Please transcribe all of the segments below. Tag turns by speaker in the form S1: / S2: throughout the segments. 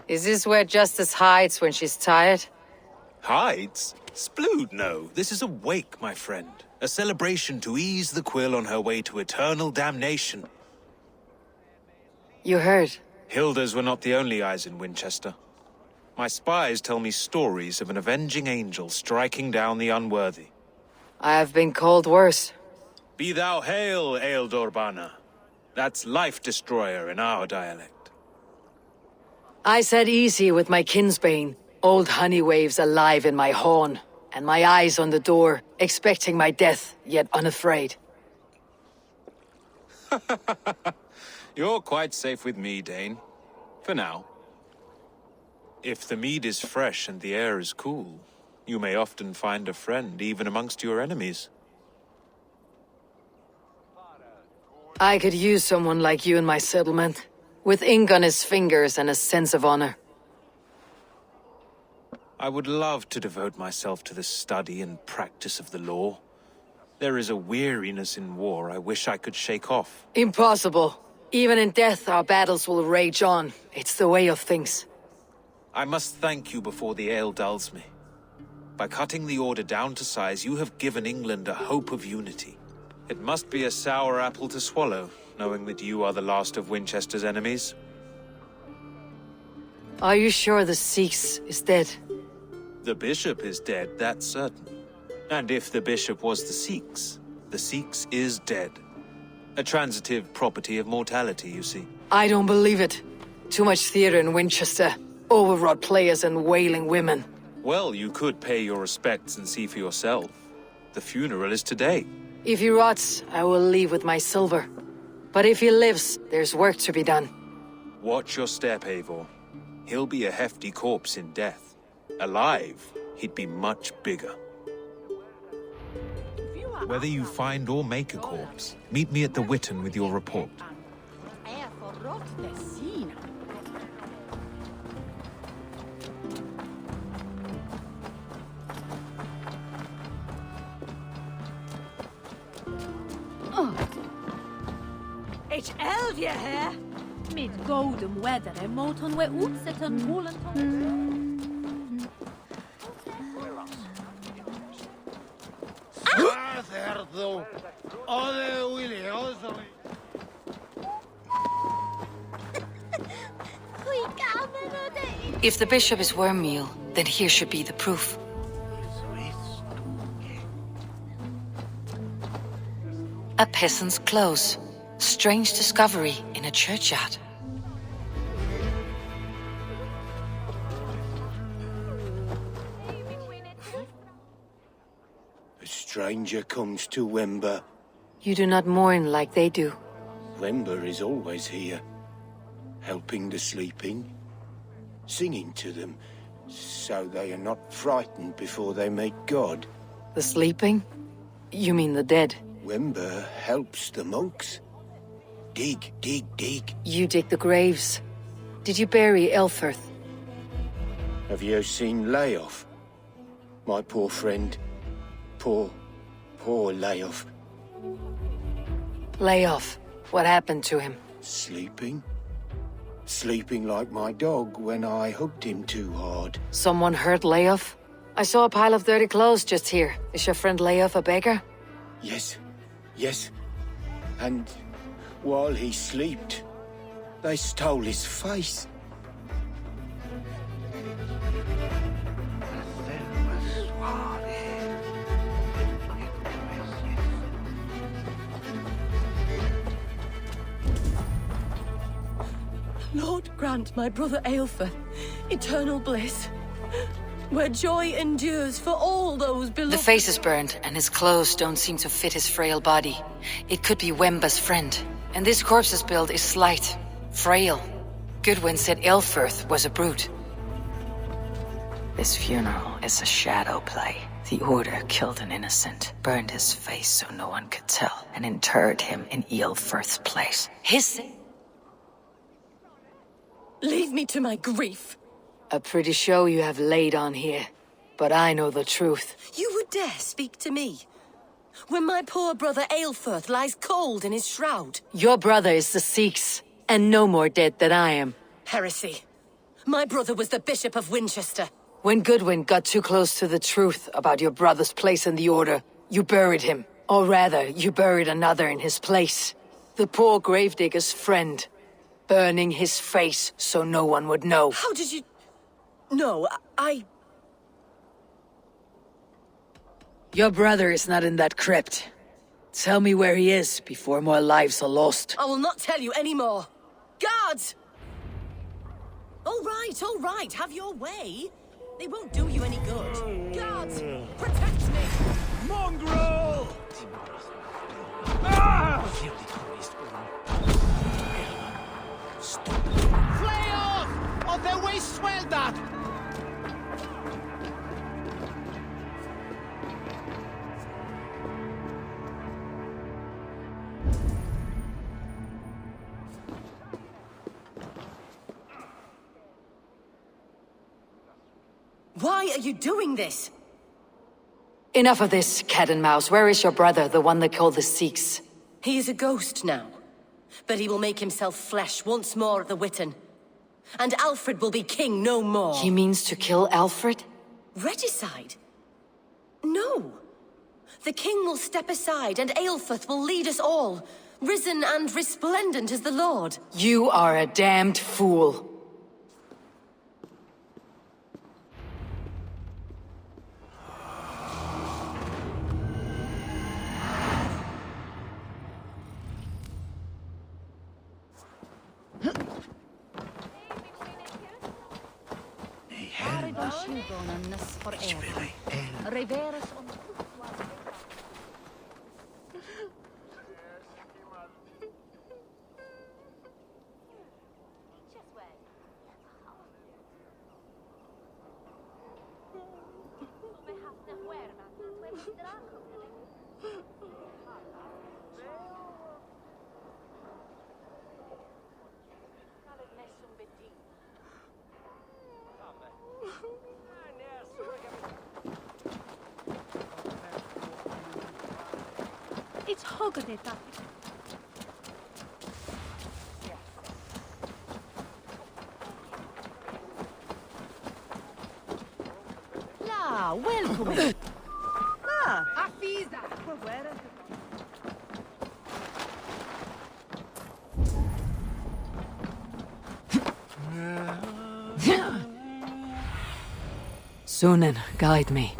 S1: Is this where Justice hides when she's tired?
S2: Hides? Splood, no. This is a wake, my friend. A celebration to ease the quill on her way to eternal damnation.
S1: You heard.
S2: Hilda's were not the only eyes in Winchester. My spies tell me stories of an avenging angel striking down the unworthy.
S1: I have been called worse.
S2: Be thou hail, Ealdorbanna. That's Life Destroyer in our dialect.
S1: I sat easy with my kinsbane, old honey waves alive in my horn, and my eyes on the door, expecting my death, yet unafraid.
S2: You're quite safe with me, Dane. For now. If the mead is fresh and the air is cool, you may often find a friend even amongst your enemies.
S1: I could use someone like you in my settlement, with ink on his fingers and a sense of honor.
S2: I would love to devote myself to the study and practice of the law. There is a weariness in war I wish I could shake off.
S1: Impossible. Even in death, our battles will rage on. It's the way of things.
S2: I must thank you before the ale dulls me. By cutting the order down to size, you have given England a hope of unity. It must be a sour apple to swallow, knowing that you are the last of Winchester's enemies.
S1: Are you sure the Seax is dead?
S2: The bishop is dead, that's certain. And if the bishop was the Seax is dead. A transitive property of mortality, you see.
S1: I don't believe it. Too much theater in Winchester. Overwrought players and wailing women.
S2: Well, you could pay your respects and see for yourself. The funeral is today.
S1: If he rots, I will leave with my silver. But if he lives, there's work to be done.
S2: Watch your step, Eivor. He'll be a hefty corpse in death. Alive, he'd be much bigger. Whether you find or make a corpse, meet me at the Witten with your report.
S3: It's Eldia here. Mid golden weather and moton we utset and
S1: If the bishop is worm meal, then here should be the proof. A peasant's clothes. Strange discovery in a churchyard.
S4: A stranger comes to Wember.
S1: You do not mourn like they do.
S4: Wember is always here, helping the sleeping, singing to them, so they are not frightened before they meet God.
S1: The sleeping? You mean the dead?
S4: Wember helps the monks. Dig, dig, dig.
S1: You dig the graves. Did you bury Elfirth?
S4: Have you seen Layoff? My poor friend. Poor Layoff.
S1: Layoff. What happened to him?
S4: Sleeping? Sleeping like my dog when I hugged him too hard.
S1: Someone hurt Layoff? I saw a pile of dirty clothes just here. Is your friend Layoff a beggar?
S4: Yes. And while he slept, they stole his face.
S3: Lord grant my brother Aelfir eternal bliss, where joy endures for all those beloved.
S1: The face is burned, and his clothes don't seem to fit his frail body. It could be Wemba's friend. And this corpse's build is slight, frail. Goodwin said Elfirth was a brute. This funeral is a shadow play. The Order killed an innocent, burned his face so no one could tell, and interred him in Elfirth's place. His...
S3: Leave me to my grief.
S1: A pretty show you have laid on here. But I know the truth.
S3: You would dare speak to me? When my poor brother Aelfirth lies cold in his shroud.
S1: Your brother is the Seax, and no more dead than I am.
S3: Heresy. My brother was the Bishop of Winchester.
S1: When Goodwin got too close to the truth about your brother's place in the Order, you buried him. Or rather, you buried another in his place. The poor gravedigger's friend. Burning his face so no one would know.
S3: How did you... No,
S1: Your brother is not in that crypt. Tell me where he is before more lives are lost.
S3: I will not tell you anymore. Guards! All right, have your way. They won't do you any good. Guards, protect me!
S5: Mongrel! Ah! Flay off! Or their way swell that!
S3: Why are you doing this?
S1: Enough of this, cat and mouse. Where is your brother, the one they call the Seax?
S3: He is a ghost now. But he will make himself flesh once more at the Witten. And Alfred will be king no more.
S1: He means to kill Alfred?
S3: Regicide? No. The king will step aside and Aelfrith will lead us all, risen and resplendent as the Lord.
S1: You are a damned fool.
S6: It's hogodeta. La, welcome. Afisa.
S1: Sunan, guide me.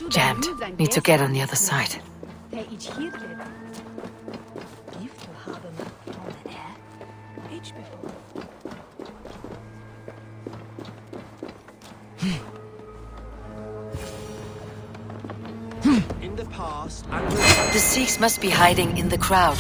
S1: Jammed. Need to get on the other side.
S5: In the past,
S1: The Seax must be hiding in the crowd.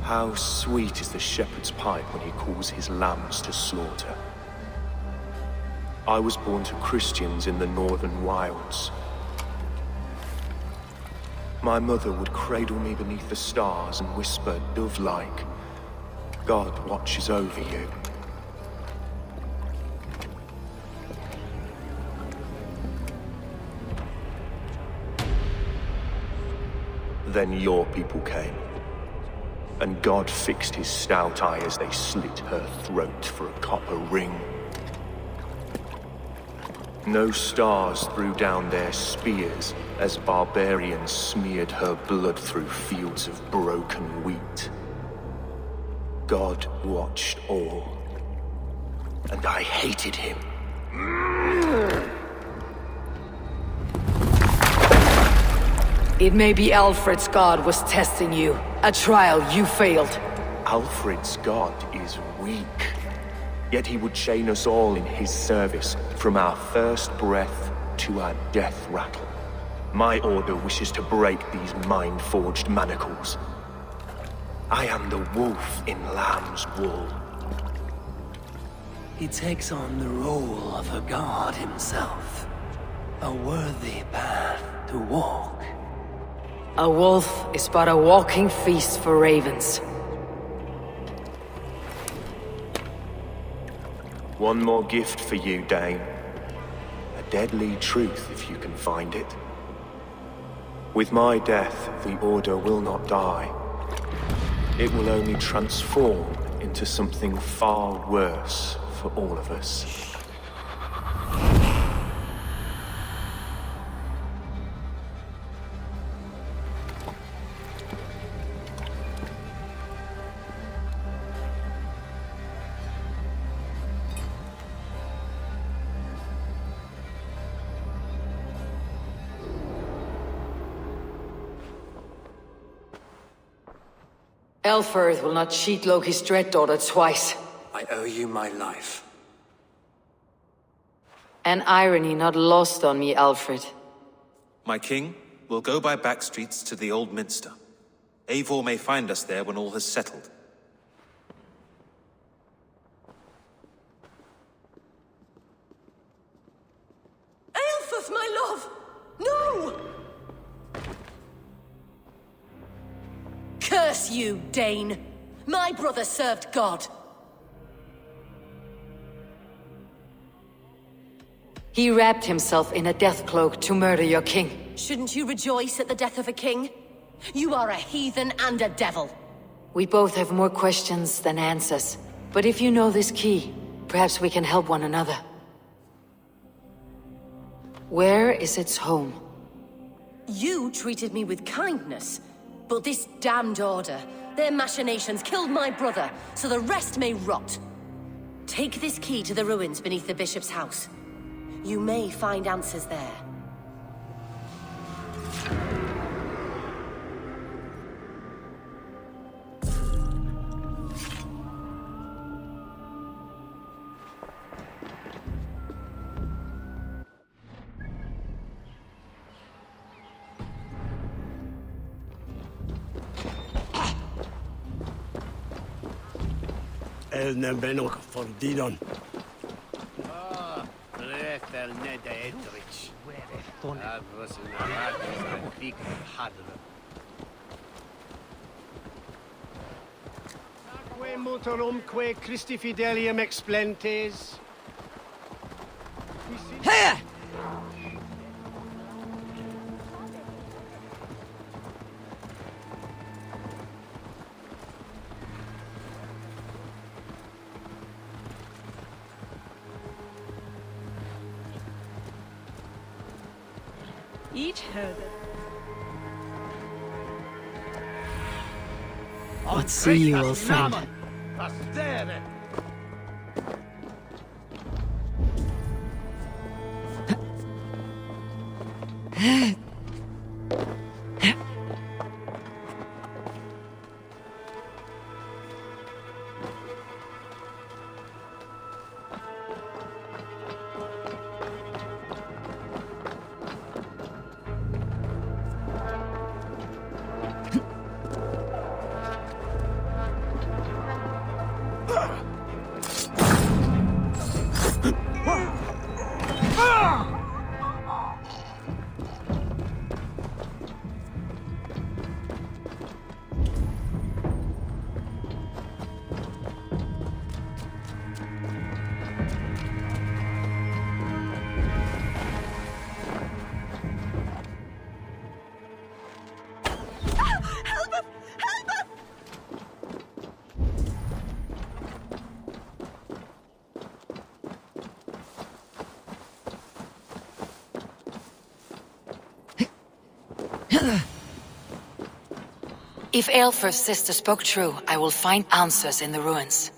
S7: How sweet is the shepherd's pipe when he calls his lambs to slaughter. I was born to Christians in the northern wilds. My mother would cradle me beneath the stars and whisper, dove-like, God watches over you. Then your people came. And God fixed his stout eye as they slit her throat for a copper ring. No stars threw down their spears as barbarians smeared her blood through fields of broken wheat. God watched all, and I hated him.
S1: It may be Alfred's god was testing you. A trial you failed.
S7: Alfred's god is weak. Yet he would chain us all in his service, from our first breath to our death rattle. My order wishes to break these mind-forged manacles. I am the wolf in lamb's wool.
S8: He takes on the role of a god himself.
S4: A worthy path to walk.
S1: A wolf is but a walking feast for ravens.
S7: One more gift for you, Dane. A deadly truth, if you can find it. With my death, the Order will not die. It will only transform into something far worse for all of us.
S1: Elfirth will not cheat Loki's dread daughter twice.
S8: I owe you my life.
S1: An irony not lost on me, Alfred.
S2: My king will go by back streets to the Old Minster. Eivor may find us there when all has settled.
S3: Aelfirth, my love! No! Curse you, Dane! My brother served God.
S1: He wrapped himself in a death cloak to murder your king.
S3: Shouldn't you rejoice at the death of a king? You are a heathen and a devil.
S1: We both have more questions than answers. But if you know this key, perhaps we can help one another. Where is its home?
S3: You treated me with kindness, but this damned Order, their machinations killed my brother, so the rest may rot. Take this key to the ruins beneath the Bishop's house. You may find answers there.
S5: Elne benok for Didon. Rethel nede Edrich. Avros in Aradis and Big Hadra. Que motorumque Christi Fidelium explentes. Here!
S6: Each herder.
S1: What see you, old friend?
S5: Pastere!
S1: If Aelfirth's sister spoke true, I will find answers in the ruins.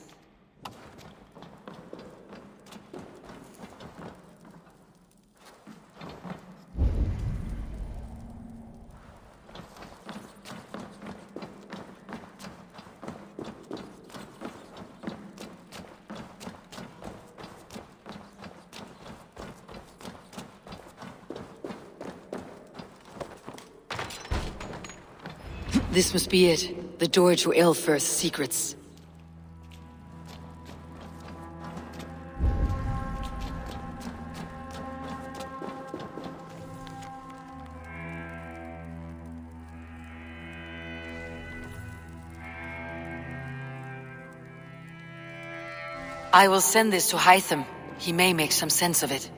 S1: This must be it. The door to Aelfirth's secrets. I will send this to Hytham. He may make some sense of it.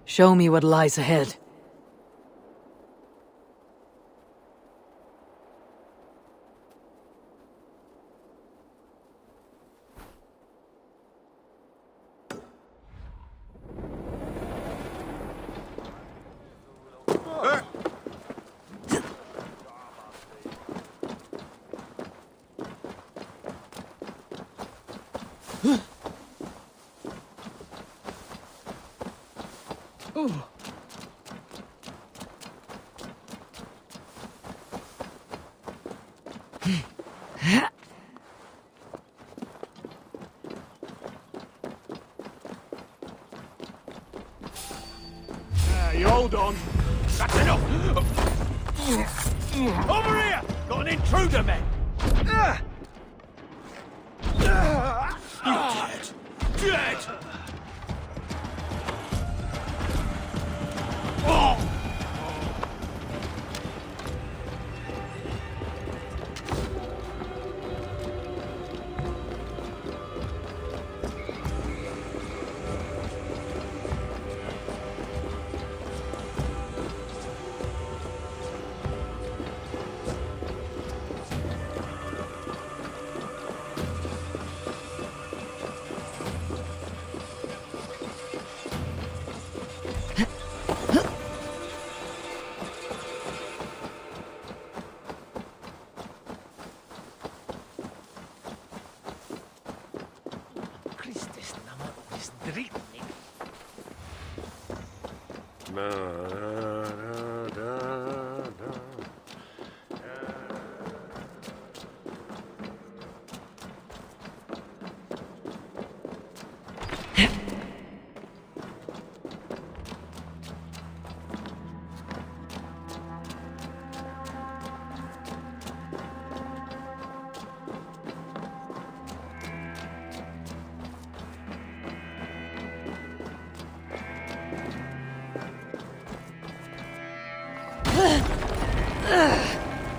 S1: Show me what lies ahead.
S5: You hold on. That's enough. Over here! Got an intruder, man. You're dead. Dead. Oh!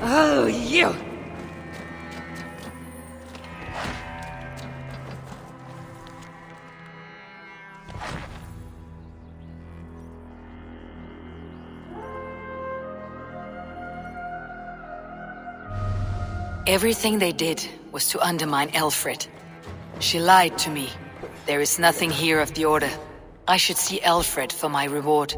S1: Oh, you! Everything they did was to undermine Alfred. She lied to me. There is nothing here of the Order. I should see Alfred for my reward.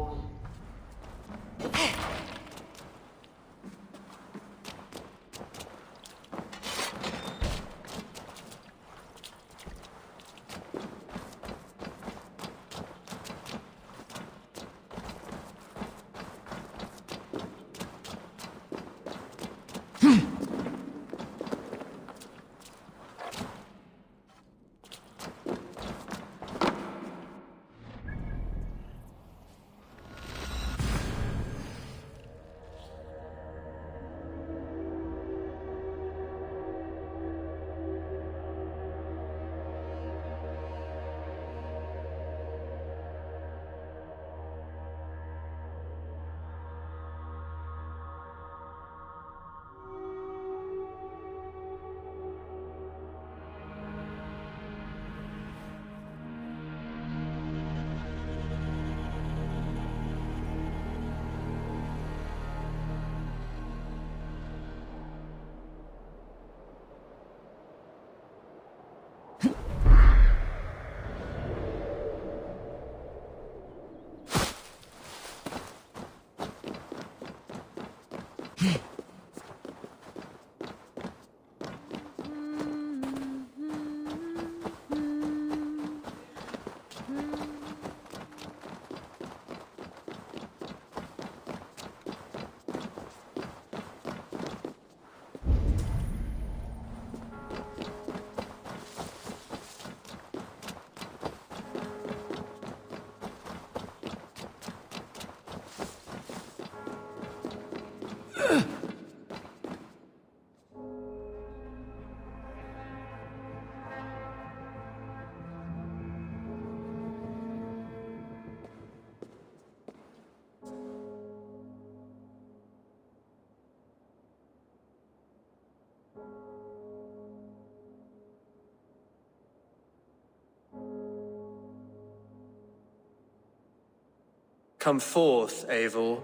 S8: Come forth, Eivor.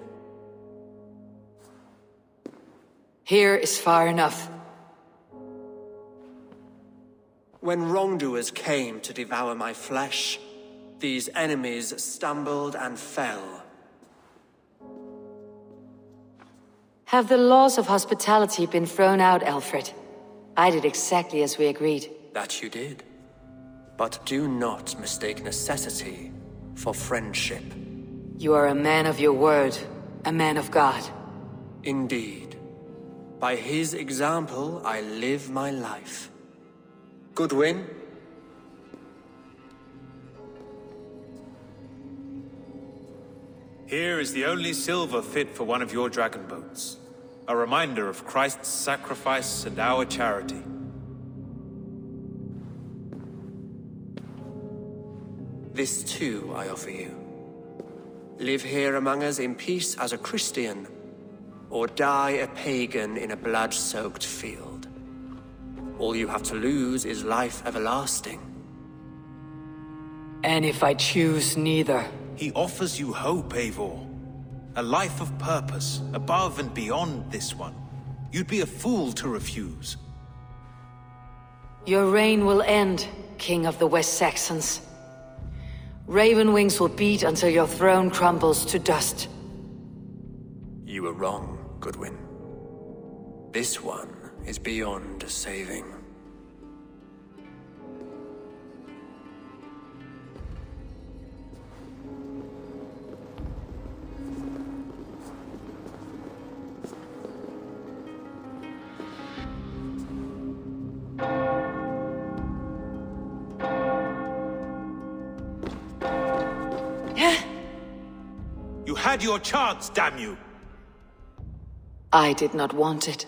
S1: Here is far enough.
S8: When wrongdoers came to devour my flesh, these enemies stumbled and fell.
S1: Have the laws of hospitality been thrown out, Alfred? I did exactly as we agreed.
S8: That you did. But do not mistake necessity for friendship.
S1: You are a man of your word, a man of God.
S8: Indeed. By his example, I live my life. Goodwin?
S2: Here is the only silver fit for one of your dragon boats. A reminder of Christ's sacrifice and our charity.
S8: This too I offer you. Live here among us in peace as a Christian, or die a pagan in a blood-soaked field. All you have to lose is life everlasting.
S1: And if I choose neither?
S2: He offers you hope, Eivor. A life of purpose, above and beyond this one. You'd be a fool to refuse.
S1: Your reign will end, King of the West Saxons. Raven wings will beat until your throne crumbles to dust.
S8: You were wrong, Goodwin. This one is beyond saving.
S2: You had your chance, damn you!
S1: I did not want it.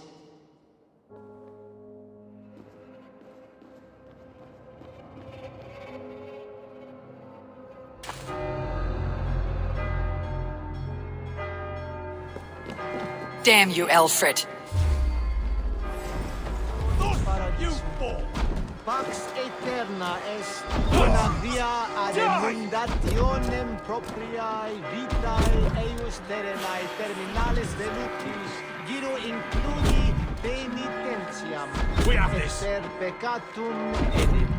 S1: Damn you, Alfred!
S2: You fall!
S9: Pax eterna est una via ad emundationem propriae vitae eius terrenae terminales velutis giro includi penitentiam.
S2: We have this.
S9: Per peccatum enim.